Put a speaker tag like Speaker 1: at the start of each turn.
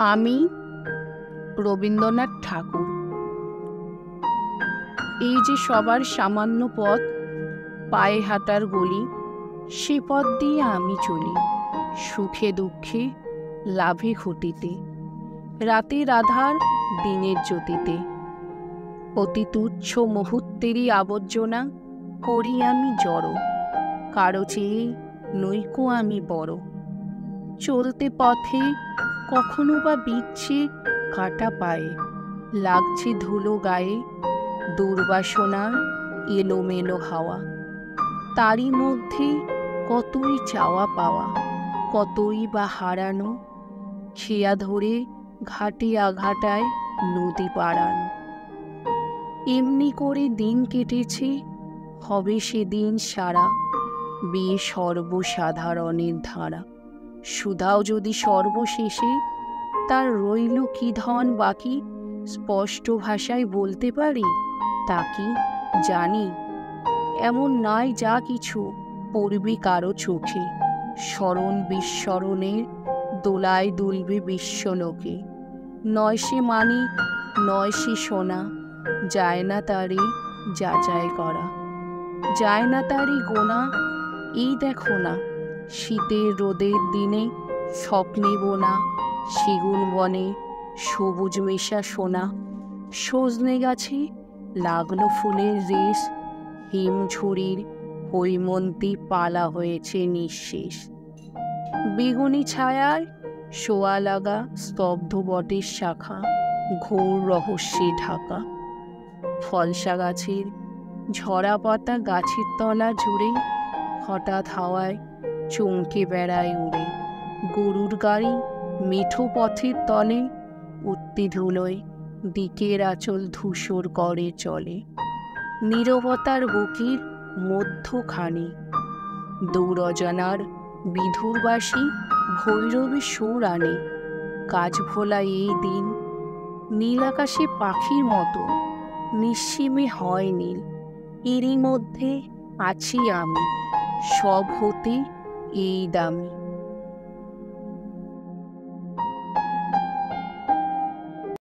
Speaker 1: আমি রবীন্দ্রনাথ ঠাকুর। এই যে সবার সামান্য পথ, পায়ে হাঁটার গলি, সে পথ দিয়ে আমি চলি, সুখে দুঃখে, লাভে ক্ষতিতে, রাতের আধার দিনের জ্যোতিতে। অতি তুচ্ছ মুহূর্তেরই আবর্জনা করি আমি জড়ো, কারো চেয়ে নইকো আমি বড়। চলতে পথে কখনো বা বিচ্ছে কাটা পায়ে, লাগছে ধুলো গায়ে, দুর্বাসনার এলোমেলো হাওয়া। তারই মধ্যে কতই চাওয়া পাওয়া, কতই বা হারানো, খেয়া ধরে ঘাটে আঘাটায় নদী পাড়ানো। এমনি করে দিন কেটেছে, হবে সেদিন সারা, বেয়ে সর্বসাধারণের ধারা। সুধাও যদি সর্বশেষে তার রইল কি ধন বাকি, স্পষ্ট ভাষায় বলতে পারি তা কি জানি। এমন নাই যা কিছু পড়বে কারো চোখে, স্মরণ বিস্মরণের দোলায় দুলবে বিশ্বলোকে। নয় সে মানিক, নয় সে সোনা, যায় না তারে যাচাই করা, যায় না তারই গোনা। এই দেখো না, শীতের রোদের দিনে স্বপ্নে বোনা সেগুন বনে সবুজ মেশা সোনা। সজনে গাছে লাগলো ফুলের রেশ, হিমঝুড়ির হৈমন্তী পালা হয়েছে নিঃশেষ। বেগুনি ছায়ায় শোয়া লাগা স্তব্ধ বটের শাখা, ঘোর রহস্যে ঢাকা। ফলসা গাছের ঝরা পাতা গাছের তলা জুড়ে, হঠাৎ হাওয়ায় চমকে বেড়ায় উড়ে। গরুর গাড়ি মেঠো পথের তলে, উঠতি ধুলোয় দিকের আঁচল ধূসর করে চলে। নীরবতার বুকের মধ্যখানে দূর অজানার বিধুরবাসী ভৈরবী সুর আনে। কাজ ভোলা এই দিন, নীল আকাশে পাখির মতো নিঃসীমে হয় নীল। এরই মধ্যে আছি আমি, সব হতে এই দামি।